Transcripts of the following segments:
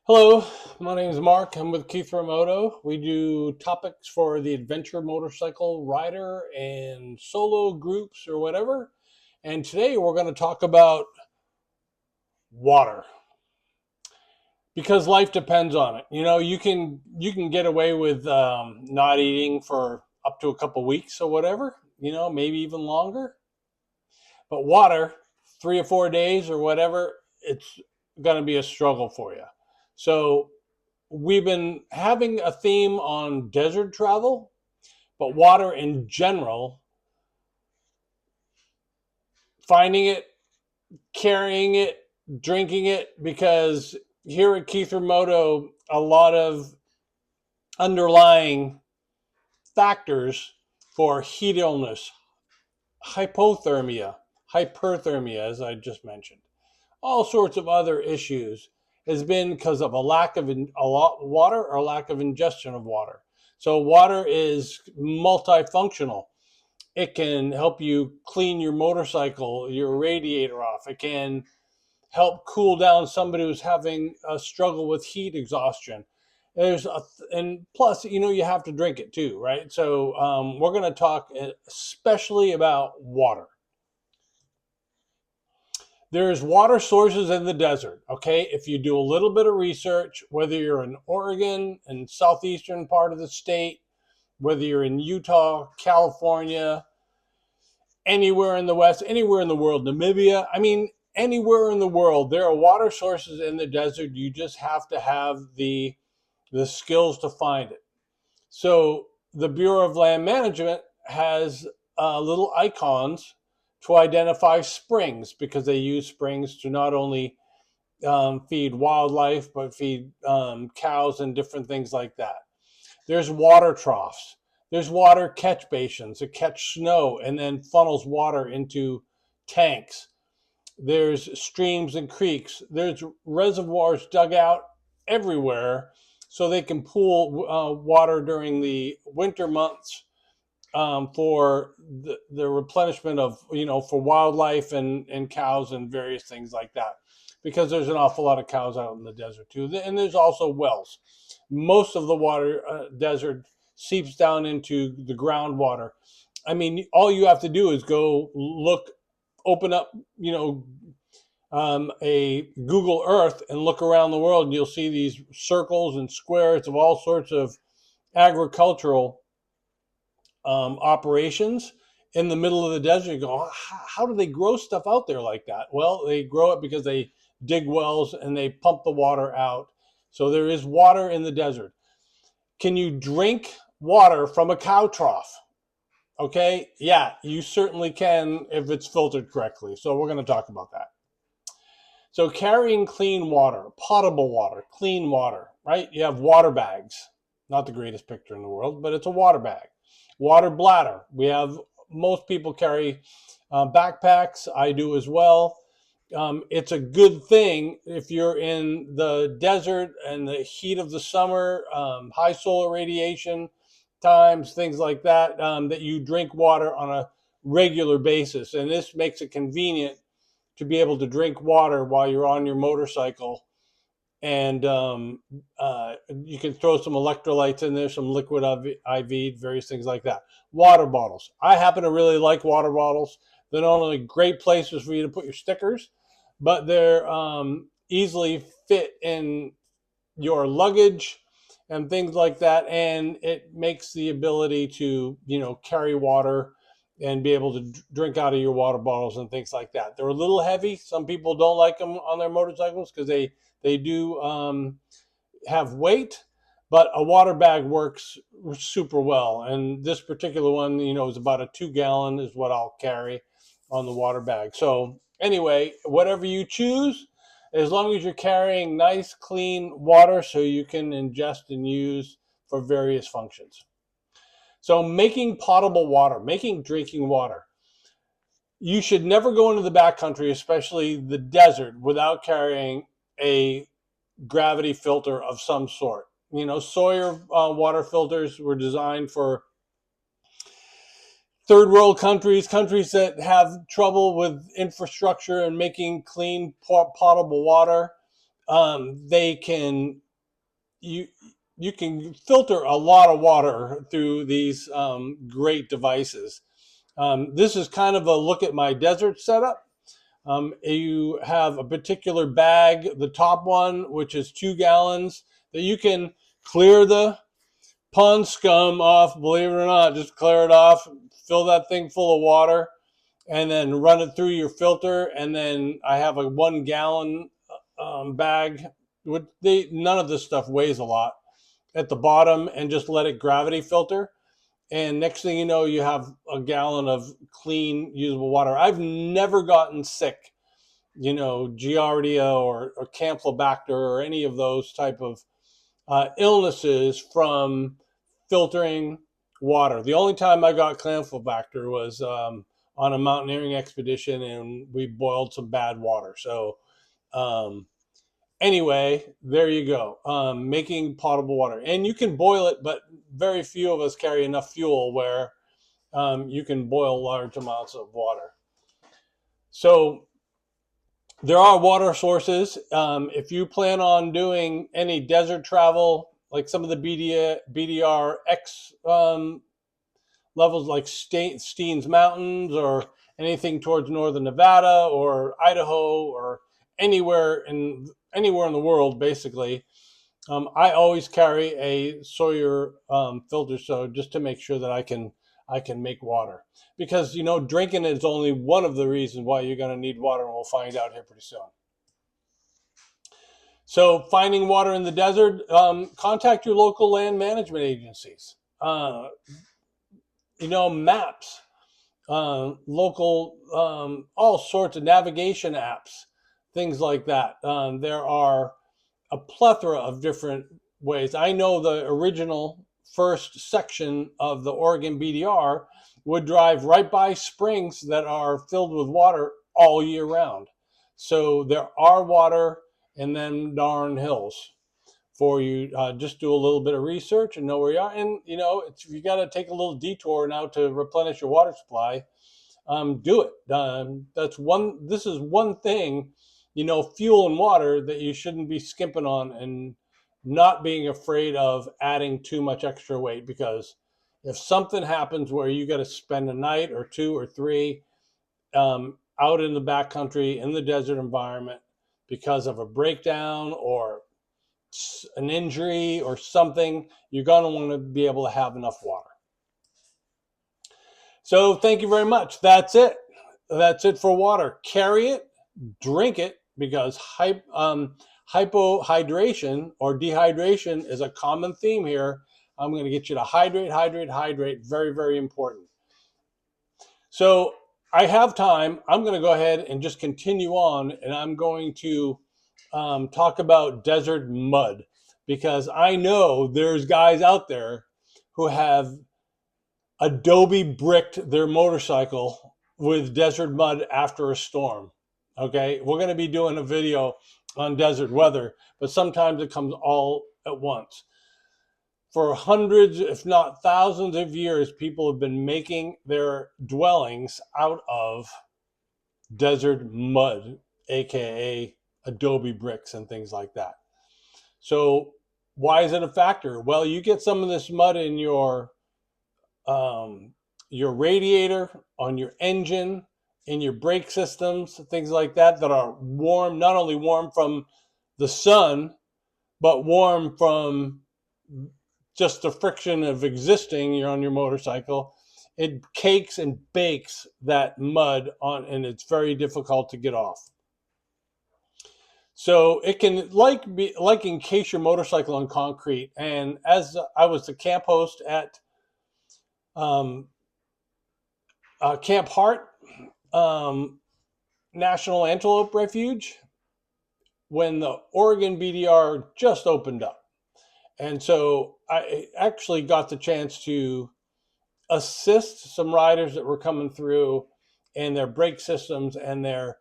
Hello, my name is Mark. I'm with Ktytheramoto. We do topics for the adventure motorcycle rider and solo groups or whatever. And today we're going to talk about water because life depends on it. You can get away with not eating for up to a couple weeks or whatever. Maybe even longer. But water, 3 or 4 days or whatever, it's going to be a struggle for you. So we've been having a theme on desert travel, but water in general, finding it, carrying it, drinking it, because here at Ktytheramoto, a lot of underlying factors for heat illness, hypothermia, hyperthermia, as I just mentioned, all sorts of other issues has been because of a lack of a lot of water or a lack of ingestion of water. So water is multifunctional. It can help you clean your motorcycle, your radiator off. It can help cool down somebody who's having a struggle with heat exhaustion. And plus, you have to drink it too, right? So we're going to talk especially about water. There's water sources in the desert, okay? If you do a little bit of research, whether you're in Oregon and southeastern part of the state, whether you're in Utah, California, anywhere in the West, anywhere in the world, Namibia, anywhere in the world, there are water sources in the desert. You just have to have the skills to find it. So the Bureau of Land Management has little icons to identify springs because they use springs to not only feed wildlife, but feed cows and different things like that. There's water troughs. There's water catch basins that catch snow and then funnels water into tanks. There's streams and creeks. There's reservoirs dug out everywhere so they can pool water during the winter months for the replenishment of, for wildlife and cows and various things like that. Because there's an awful lot of cows out in the desert too. And there's also wells. Most of the water desert seeps down into the groundwater. All you have to do is go look, open up, a Google Earth and look around the world, and you'll see these circles and squares of all sorts of agricultural operations in the middle of the desert. You go, how do they grow stuff out there like that? Well, they grow it because they dig wells and they pump the water out. So there is water in the desert. Can you drink water from a cow trough? Okay, yeah, you certainly can if it's filtered correctly. So we're going to talk about that. So carrying clean water, potable water, clean water, right? You have water bags. Not the greatest picture in the world, but it's a water bag. Water bladder. Most people carry backpacks. I do as well. It's a good thing if you're in the desert and the heat of the summer, high solar radiation times, things like that, that you drink water on a regular basis. And this makes it convenient to be able to drink water while you're on your motorcycle. And you can throw some electrolytes in there, some liquid IV, various things like that. Water bottles. I happen to really like water bottles. They're not only great places for you to put your stickers, but they're easily fit in your luggage and things like that. And it makes the ability to, carry water and be able to drink out of your water bottles and things like that. They're a little heavy. Some people don't like them on their motorcycles because they do have weight, but a water bag works super well. And this particular one, is about a 2 gallon is what I'll carry on the water bag. So anyway, whatever you choose, as long as you're carrying nice, clean water so you can ingest and use for various functions. So making potable water, making drinking water. You should never go into the backcountry, especially the desert, without carrying a gravity filter of some sort. Sawyer water filters were designed for third world countries that have trouble with infrastructure and making clean potable water. they can you you can filter a lot of water through these great devices. This is kind of a look at my desert setup. You have a particular bag, the top one, which is 2 gallons, that you can clear the pond scum off. Believe it or not, just clear it off, fill that thing full of water, and then run it through your filter. And then I have a 1 gallon bag. None of this stuff weighs a lot at the bottom, and just let it gravity filter. And next thing you know, you have a gallon of clean, usable water. I've never gotten sick, Giardia or Campylobacter or any of those type of illnesses from filtering water. The only time I got Campylobacter was on a mountaineering expedition, and we boiled some bad water. So um, anyway, there you go. Making potable water, and you can boil it, but very few of us carry enough fuel where you can boil large amounts of water. So there are water sources. If you plan on doing any desert travel, like some of the BDRX levels, like Steens Mountains, or anything towards northern Nevada or Idaho, or anywhere in the world, basically, I always carry a Sawyer filter, so just to make sure that I can make water, because drinking is only one of the reasons why you're going to need water, and we'll find out here pretty soon. So finding water in the desert, contact your local land management agencies. Maps, local, all sorts of navigation apps, things like that. There are a plethora of different ways. I know the original first section of the Oregon BDR would drive right by springs that are filled with water all year round. So there are water in them darn hills for you. Just do a little bit of research and know where you are. And, you got to take a little detour now to replenish your water supply. Do it. This is one thing, fuel and water, that you shouldn't be skimping on, and not being afraid of adding too much extra weight, because if something happens where you got to spend a night or two or three out in the backcountry in the desert environment because of a breakdown or an injury or something, you're going to want to be able to have enough water. So thank you very much. That's it. That's it for water. Carry it, drink it, because hypohydration or dehydration is a common theme here. I'm going to get you to hydrate, hydrate, hydrate. Very, very important. So I have time. I'm going to go ahead and just continue on, and I'm going to talk about desert mud, because I know there's guys out there who have adobe bricked their motorcycle with desert mud after a storm. Okay, we're going to be doing a video on desert weather, but sometimes it comes all at once. For hundreds, if not thousands of years, people have been making their dwellings out of desert mud, aka adobe bricks and things like that. So why is it a factor? Well, you get some of this mud in your radiator, on your engine, in your brake systems, things like that are warm, not only warm from the sun, but warm from just the friction of existing. You're on your motorcycle. It cakes and bakes that mud on, and it's very difficult to get off. So it can encase your motorcycle in concrete. And as I was the camp host at Camp Hart National Antelope Refuge, when the Oregon BDR just opened up. And so I actually got the chance to assist some riders that were coming through, and their brake systems and their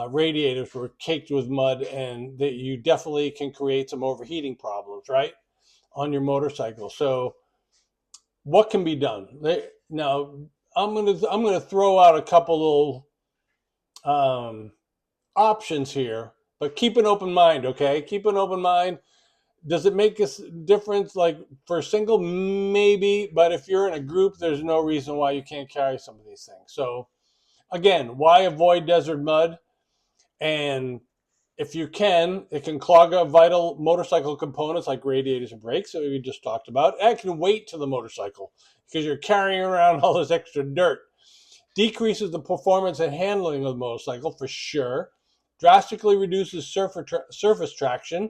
radiators were caked with mud, and that you definitely can create some overheating problems, right, on your motorcycle. So what can be done? Now, I'm gonna throw out a couple little options here, But keep an open mind, okay? Keep an open mind. Does it make a difference? Like for a single, maybe, but if you're in a group, there's no reason why you can't carry some of these things. So again, why avoid desert mud? And if you can, it can clog up vital motorcycle components like radiators and brakes that we just talked about. And it can weight to the motorcycle because you're carrying around all this extra dirt. Decreases the performance and handling of the motorcycle for sure. Drastically reduces surface traction.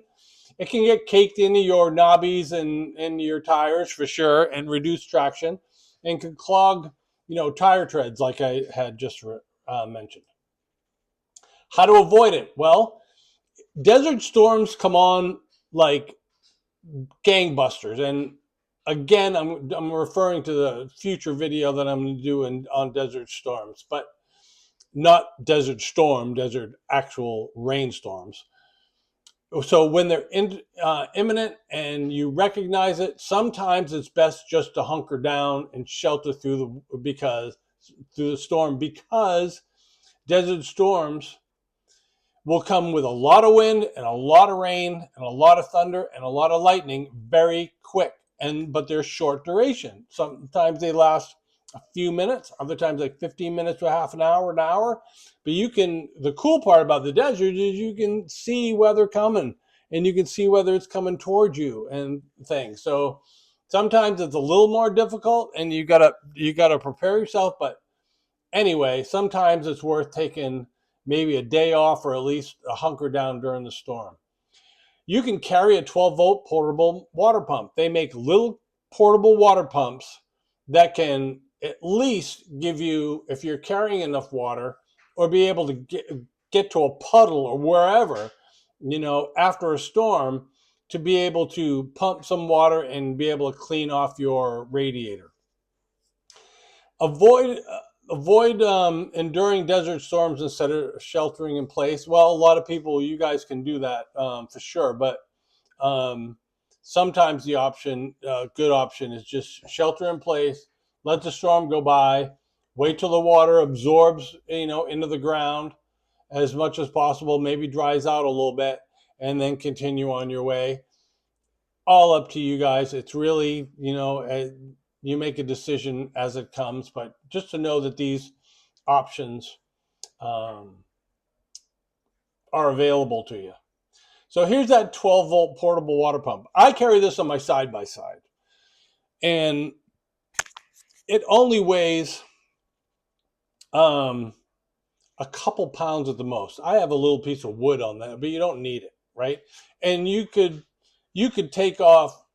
It can get caked into your knobbies and into your tires for sure and reduce traction, and can clog, tire treads like I had just mentioned. How to avoid it? Well, desert storms come on like gangbusters, and again, I'm referring to the future video that I'm going to do on desert storms, but not desert storm, desert actual rainstorms. So when they're imminent and you recognize it, sometimes it's best just to hunker down and shelter through the storm, because desert storms will come with a lot of wind and a lot of rain and a lot of thunder and a lot of lightning very quick. But they're short duration. Sometimes they last a few minutes, other times like 15 minutes to half an hour, But the cool part about the desert is you can see weather coming, and you can see whether it's coming towards you and things. So sometimes it's a little more difficult and you gotta prepare yourself. But anyway, sometimes it's worth taking maybe a day off, or at least a hunker down during the storm. You can carry a 12-volt portable water pump. They make little portable water pumps that can at least give you, if you're carrying enough water, or be able to get to a puddle or wherever, after a storm, to be able to pump some water and be able to clean off your radiator. Avoid enduring desert storms instead of sheltering in place. Well, a lot of people, you guys can do that for sure, but sometimes the good option is just shelter in place, let the storm go by, wait till the water absorbs, into the ground as much as possible, maybe dries out a little bit, and then continue on your way. All up to you guys. It's really, you make a decision as it comes, but just to know that these options are available to you. So here's that 12-volt portable water pump. I carry this on my side-by-side, and it only weighs a couple pounds at the most. I have a little piece of wood on that, but you don't need it, right? And you could take off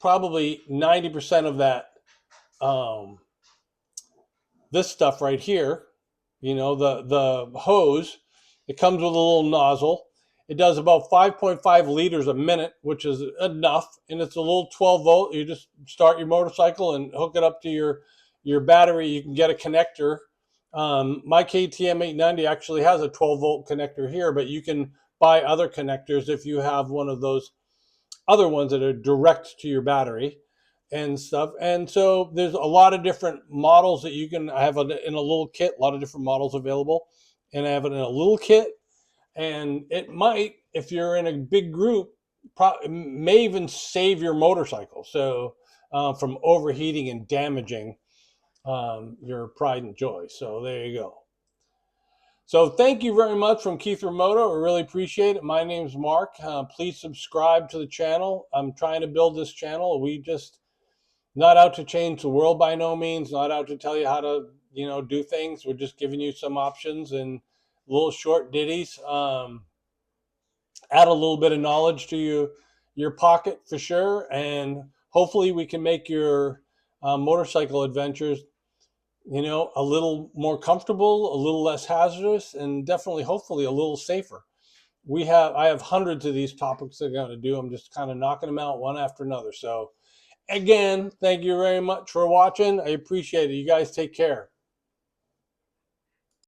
probably 90% of that this stuff right here, the hose. It comes with a little nozzle. It does about 5.5 liters a minute, which is enough, and it's a little 12-volt. You just start your motorcycle and hook it up to your battery. You can get a connector. My KTM 890 actually has a 12-volt connector here, but you can buy other connectors if you have one of those other ones that are direct to your battery and stuff. And so there's a lot of different models that you can have in a little kit, a lot of different models available. And I have it in a little kit. And it might, if you're in a big group, may even save your motorcycle. So from overheating and damaging your pride and joy. So there you go. So thank you very much from Ktytheramoto. I really appreciate it. My name's Mark. Please subscribe to the channel. I'm trying to build this channel. We just not out to change the world by no means, not out to tell you how to, do things. We're just giving you some options and little short ditties. Add a little bit of knowledge to your pocket for sure. And hopefully we can make your motorcycle adventures, a little more comfortable, a little less hazardous, and definitely, hopefully, a little safer. I have hundreds of these topics that I'm going to do. I'm just kind of knocking them out one after another. So again, thank you very much for watching. I appreciate it. You guys take care.